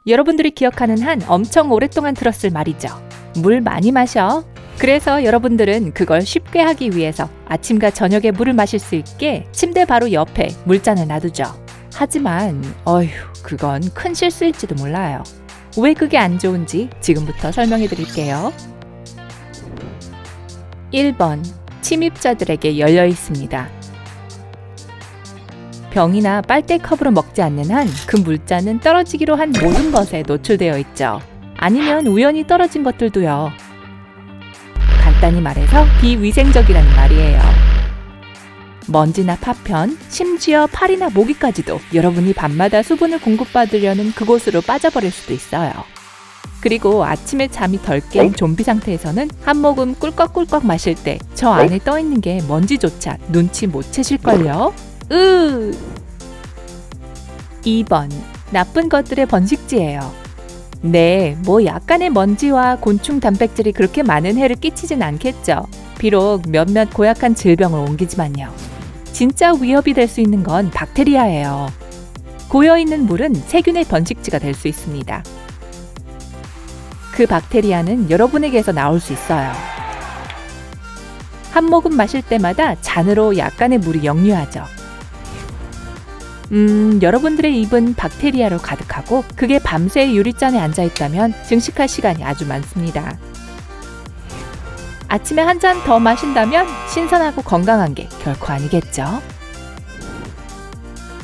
여러분들이 기억하는 한 엄청 오랫동안 들었을 말이죠. 물 많이 마셔. 그래서 여러분들은 그걸 쉽게 하기 위해서 아침과 저녁에 물을 마실 수 있게 침대 바로 옆에 물잔을 놔두죠. 하지만 그건 큰 실수일지도 몰라요. 왜 그게 안 좋은지 지금부터 설명해 드릴게요. 1번. 침입자들에게 열려 있습니다. 병이나 빨대컵으로 먹지 않는 한 그 물잔은 떨어지기로 한 모든 것에 노출되어 있죠. 아니면 우연히 떨어진 것들도요. 간단히 말해서 비위생적이라는 말이에요. 먼지나 파편, 심지어 팔이나 모기까지도 여러분이 밤마다 수분을 공급받으려는 그곳으로 빠져버릴 수도 있어요. 그리고 아침에 잠이 덜 깬 좀비 상태에서는 한 모금 꿀꺽꿀꺽 마실 때 저 안에 떠있는 게 뭔지조차 눈치 못 채실걸요? 2번. 나쁜 것들의 번식지예요. 네, 약간의 먼지와 곤충 단백질이 그렇게 많은 해를 끼치진 않겠죠. 비록 몇몇 고약한 질병을 옮기지만요. 진짜 위협이 될 수 있는 건 박테리아예요. 고여있는 물은 세균의 번식지가 될 수 있습니다. 그 박테리아는 여러분에게서 나올 수 있어요. 한 모금 마실 때마다 잔으로 약간의 물이 역류하죠. 여러분들의 입은 박테리아로 가득하고 그게 밤새 유리잔에 앉아있다면 증식할 시간이 아주 많습니다. 아침에 한 잔 더 마신다면 신선하고 건강한 게 결코 아니겠죠.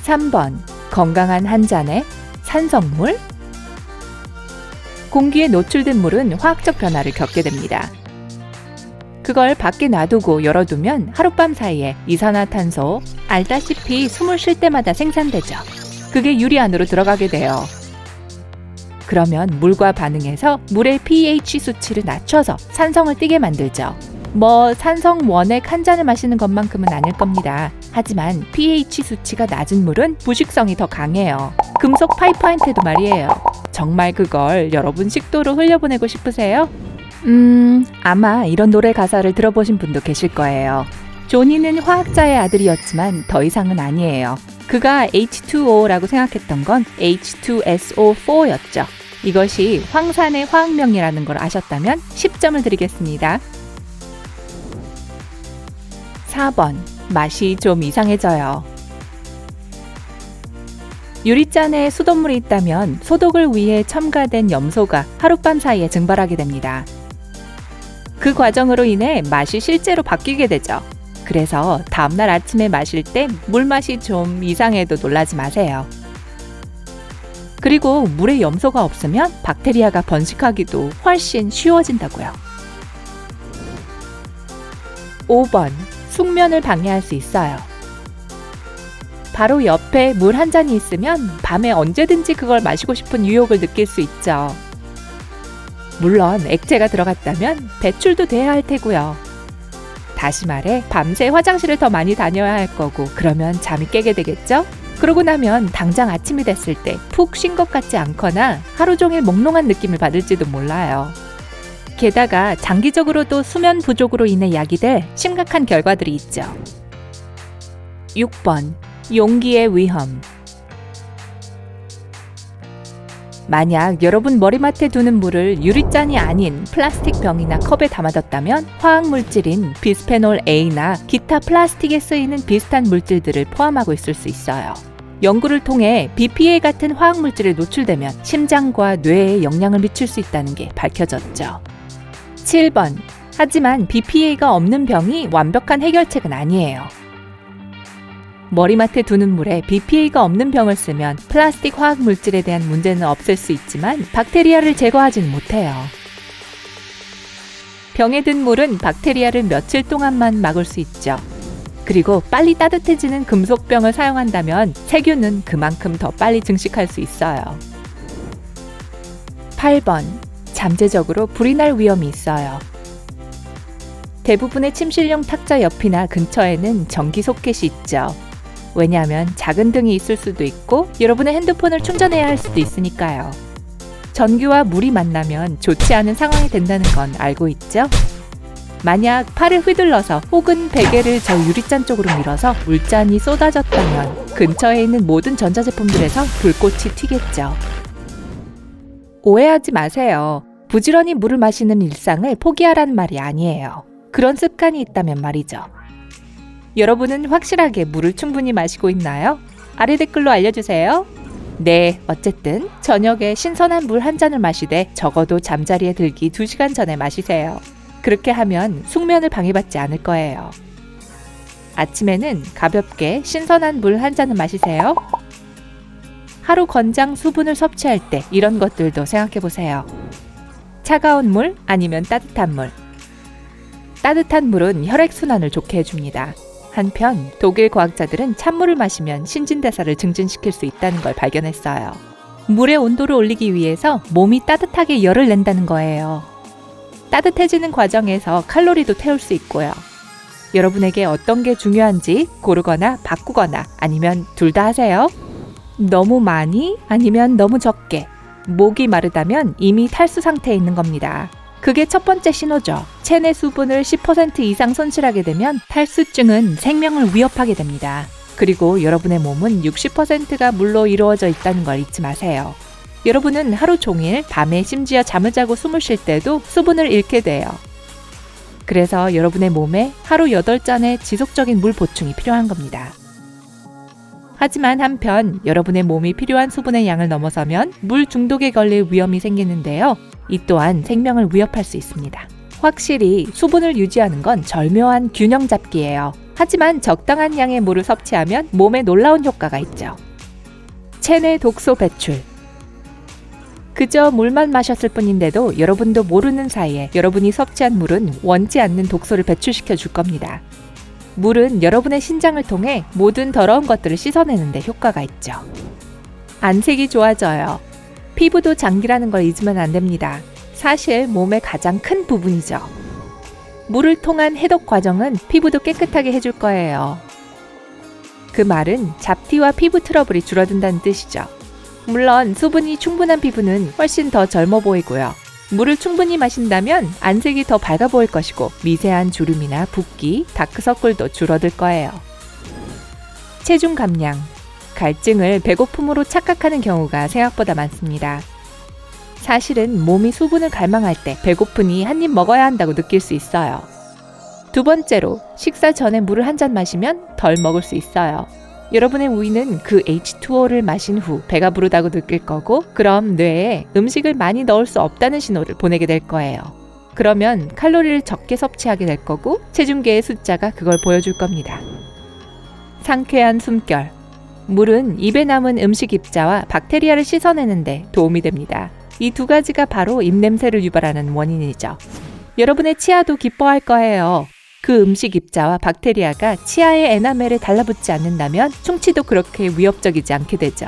3번. 건강한 한 잔에 산성물? 공기에 노출된 물은 화학적 변화를 겪게 됩니다. 그걸 밖에 놔두고 열어두면 하룻밤 사이에 이산화탄소, 알다시피 숨을 쉴 때마다 생산되죠. 그게 유리 안으로 들어가게 돼요. 그러면 물과 반응해서 물의 pH 수치를 낮춰서 산성을 띠게 만들죠. 산성 원액 한 잔을 마시는 것만큼은 아닐 겁니다. 하지만 pH 수치가 낮은 물은 부식성이 더 강해요. 금속 파이프한테도 말이에요. 정말 그걸 여러분 식도로 흘려보내고 싶으세요? 아마 이런 노래 가사를 들어보신 분도 계실 거예요. 조니는 화학자의 아들이었지만 더 이상은 아니에요. 그가 H2O라고 생각했던 건 H2SO4였죠. 이것이 황산의 화학명이라는 걸 아셨다면 10점을 드리겠습니다. 4번. 맛이 좀 이상해져요. 유리잔에 수돗물이 있다면 소독을 위해 첨가된 염소가 하룻밤 사이에 증발하게 됩니다. 그 과정으로 인해 맛이 실제로 바뀌게 되죠. 그래서 다음날 아침에 마실 때 물맛이 좀 이상해도 놀라지 마세요. 그리고 물에 염소가 없으면 박테리아가 번식하기도 훨씬 쉬워진다고요. 5번. 숙면을 방해할 수 있어요. 바로 옆에 물 한 잔이 있으면 밤에 언제든지 그걸 마시고 싶은 유혹을 느낄 수 있죠. 물론 액체가 들어갔다면 배출도 돼야 할 테고요. 다시 말해 밤새 화장실을 더 많이 다녀야 할 거고 그러면 잠이 깨게 되겠죠? 그러고 나면 당장 아침이 됐을 때 푹 쉰 것 같지 않거나 하루 종일 몽롱한 느낌을 받을지도 몰라요. 게다가 장기적으로도 수면 부족으로 인해 야기될 심각한 결과들이 있죠. 6번. 용기의 위험. 만약 여러분 머리맡에 두는 물을 유리잔이 아닌 플라스틱 병이나 컵에 담아뒀다면 화학물질인 비스페놀 A나 기타 플라스틱에 쓰이는 비슷한 물질들을 포함하고 있을 수 있어요. 연구를 통해 BPA 같은 화학물질에 노출되면 심장과 뇌에 영향을 미칠 수 있다는 게 밝혀졌죠. 7번. 하지만 BPA가 없는 병이 완벽한 해결책은 아니에요. 머리맡에 두는 물에 BPA가 없는 병을 쓰면 플라스틱 화학 물질에 대한 문제는 없앨 수 있지만 박테리아를 제거하지는 못해요. 병에 든 물은 박테리아를 며칠 동안만 막을 수 있죠. 그리고 빨리 따뜻해지는 금속병을 사용한다면 세균은 그만큼 더 빨리 증식할 수 있어요. 8번. 잠재적으로 불이 날 위험이 있어요. 대부분의 침실용 탁자 옆이나 근처에는 전기 소켓이 있죠. 왜냐하면 작은 등이 있을 수도 있고 여러분의 핸드폰을 충전해야 할 수도 있으니까요. 전기와 물이 만나면 좋지 않은 상황이 된다는 건 알고 있죠? 만약 팔을 휘둘러서 혹은 베개를 저 유리잔 쪽으로 밀어서 물잔이 쏟아졌다면 근처에 있는 모든 전자제품들에서 불꽃이 튀겠죠. 오해하지 마세요. 부지런히 물을 마시는 일상을 포기하라는 말이 아니에요. 그런 습관이 있다면 말이죠. 여러분은 확실하게 물을 충분히 마시고 있나요? 아래 댓글로 알려주세요. 네, 어쨌든 저녁에 신선한 물 한 잔을 마시되 적어도 잠자리에 들기 2시간 전에 마시세요. 그렇게 하면 숙면을 방해받지 않을 거예요. 아침에는 가볍게 신선한 물 한 잔을 마시세요. 하루 권장 수분을 섭취할 때 이런 것들도 생각해보세요. 차가운 물 아니면 따뜻한 물. 따뜻한 물은 혈액순환을 좋게 해줍니다. 한편 독일 과학자들은 찬물을 마시면 신진대사를 증진시킬 수 있다는 걸 발견했어요. 물의 온도를 올리기 위해서 몸이 따뜻하게 열을 낸다는 거예요. 따뜻해지는 과정에서 칼로리도 태울 수 있고요. 여러분에게 어떤 게 중요한지 고르거나 바꾸거나 아니면 둘 다 하세요. 너무 많이 아니면 너무 적게. 목이 마르다면 이미 탈수 상태에 있는 겁니다. 그게 첫 번째 신호죠. 체내 수분을 10% 이상 손실하게 되면 탈수증은 생명을 위협하게 됩니다. 그리고 여러분의 몸은 60%가 물로 이루어져 있다는 걸 잊지 마세요. 여러분은 하루 종일 밤에 심지어 잠을 자고 숨을 쉴 때도 수분을 잃게 돼요. 그래서 여러분의 몸에 하루 8잔의 지속적인 물 보충이 필요한 겁니다. 하지만 한편 여러분의 몸이 필요한 수분의 양을 넘어서면 물 중독에 걸릴 위험이 생기는데요. 이 또한 생명을 위협할 수 있습니다. 확실히 수분을 유지하는 건 절묘한 균형 잡기예요. 하지만 적당한 양의 물을 섭취하면 몸에 놀라운 효과가 있죠. 체내 독소 배출. 그저 물만 마셨을 뿐인데도 여러분도 모르는 사이에 여러분이 섭취한 물은 원치 않는 독소를 배출시켜 줄 겁니다. 물은 여러분의 신장을 통해 모든 더러운 것들을 씻어내는 데 효과가 있죠. 안색이 좋아져요. 피부도 장기라는 걸 잊으면 안 됩니다. 사실 몸의 가장 큰 부분이죠. 물을 통한 해독 과정은 피부도 깨끗하게 해줄 거예요. 그 말은 잡티와 피부 트러블이 줄어든다는 뜻이죠. 물론 수분이 충분한 피부는 훨씬 더 젊어 보이고요. 물을 충분히 마신다면 안색이 더 밝아 보일 것이고 미세한 주름이나 붓기, 다크서클도 줄어들 거예요. 체중 감량. 갈증을 배고픔으로 착각하는 경우가 생각보다 많습니다. 사실은 몸이 수분을 갈망할 때 배고프니 한 입 먹어야 한다고 느낄 수 있어요. 두 번째로 식사 전에 물을 한 잔 마시면 덜 먹을 수 있어요. 여러분의 위는 그 H2O를 마신 후 배가 부르다고 느낄 거고 그럼 뇌에 음식을 많이 넣을 수 없다는 신호를 보내게 될 거예요. 그러면 칼로리를 적게 섭취하게 될 거고 체중계의 숫자가 그걸 보여줄 겁니다. 상쾌한 숨결. 물은 입에 남은 음식 입자와 박테리아를 씻어내는 데 도움이 됩니다. 이 두 가지가 바로 입냄새를 유발하는 원인이죠. 여러분의 치아도 기뻐할 거예요. 그 음식 입자와 박테리아가 치아의 에나멜에 달라붙지 않는다면 충치도 그렇게 위협적이지 않게 되죠.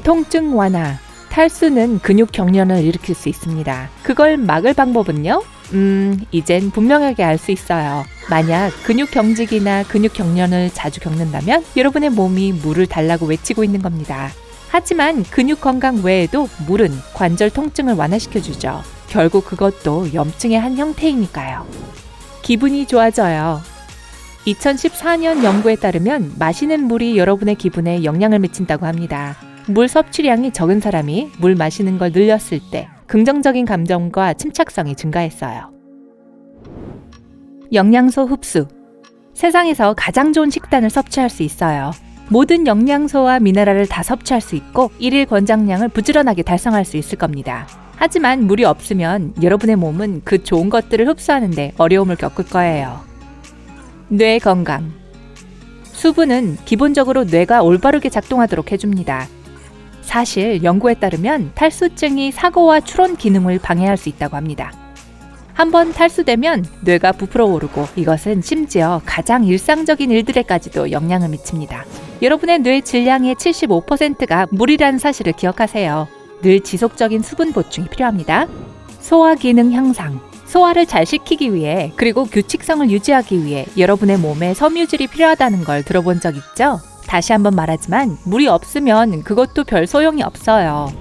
통증 완화. 탈수는 근육 경련을 일으킬 수 있습니다. 그걸 막을 방법은요? 이젠 분명하게 알 수 있어요. 만약 근육 경직이나 근육 경련을 자주 겪는다면 여러분의 몸이 물을 달라고 외치고 있는 겁니다. 하지만 근육 건강 외에도 물은 관절 통증을 완화시켜주죠. 결국 그것도 염증의 한 형태이니까요. 기분이 좋아져요. 2014년 연구에 따르면 마시는 물이 여러분의 기분에 영향을 미친다고 합니다. 물 섭취량이 적은 사람이 물 마시는 걸 늘렸을 때 긍정적인 감정과 침착성이 증가했어요. 영양소 흡수. 세상에서 가장 좋은 식단을 섭취할 수 있어요. 모든 영양소와 미네랄을 다 섭취할 수 있고 일일 권장량을 부지런하게 달성할 수 있을 겁니다. 하지만 물이 없으면 여러분의 몸은 그 좋은 것들을 흡수하는데 어려움을 겪을 거예요. 뇌 건강. 수분은 기본적으로 뇌가 올바르게 작동하도록 해줍니다. 사실 연구에 따르면 탈수증이 사고와 추론 기능을 방해할 수 있다고 합니다. 한번 탈수되면 뇌가 부풀어 오르고 이것은 심지어 가장 일상적인 일들에까지도 영향을 미칩니다. 여러분의 뇌 질량의 75%가 물이라는 사실을 기억하세요. 늘 지속적인 수분 보충이 필요합니다. 소화 기능 향상. 소화를 잘 시키기 위해 그리고 규칙성을 유지하기 위해 여러분의 몸에 섬유질이 필요하다는 걸 들어본 적 있죠? 다시 한번 말하지만 물이 없으면 그것도 별 소용이 없어요.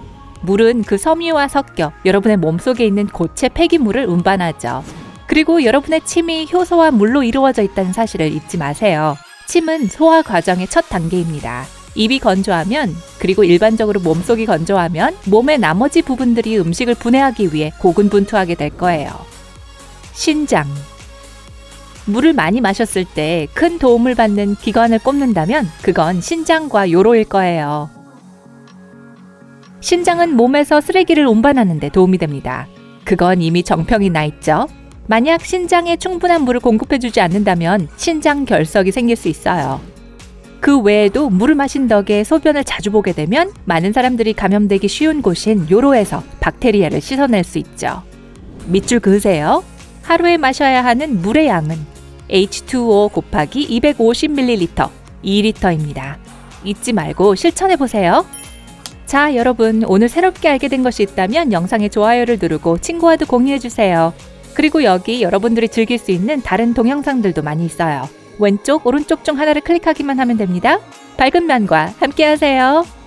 물은 그 섬유와 섞여 여러분의 몸속에 있는 고체 폐기물을 운반하죠. 그리고 여러분의 침이 효소와 물로 이루어져 있다는 사실을 잊지 마세요. 침은 소화 과정의 첫 단계입니다. 입이 건조하면, 그리고 일반적으로 몸속이 건조하면 몸의 나머지 부분들이 음식을 분해하기 위해 고군분투하게 될 거예요. 신장. 물을 많이 마셨을 때 큰 도움을 받는 기관을 꼽는다면 그건 신장과 요로일 거예요. 신장은 몸에서 쓰레기를 운반하는 데 도움이 됩니다. 그건 이미 정평이 나 있죠. 만약 신장에 충분한 물을 공급해주지 않는다면 신장 결석이 생길 수 있어요. 그 외에도 물을 마신 덕에 소변을 자주 보게 되면 많은 사람들이 감염되기 쉬운 곳인 요로에서 박테리아를 씻어낼 수 있죠. 밑줄 그으세요. 하루에 마셔야 하는 물의 양은 H2O 곱하기 250ml, 2리터입니다. 잊지 말고 실천해보세요. 자, 여러분, 오늘 새롭게 알게 된 것이 있다면 영상에 좋아요를 누르고 친구와도 공유해주세요. 그리고 여기 여러분들이 즐길 수 있는 다른 동영상들도 많이 있어요. 왼쪽, 오른쪽 중 하나를 클릭하기만 하면 됩니다. 밝은 면과 함께하세요.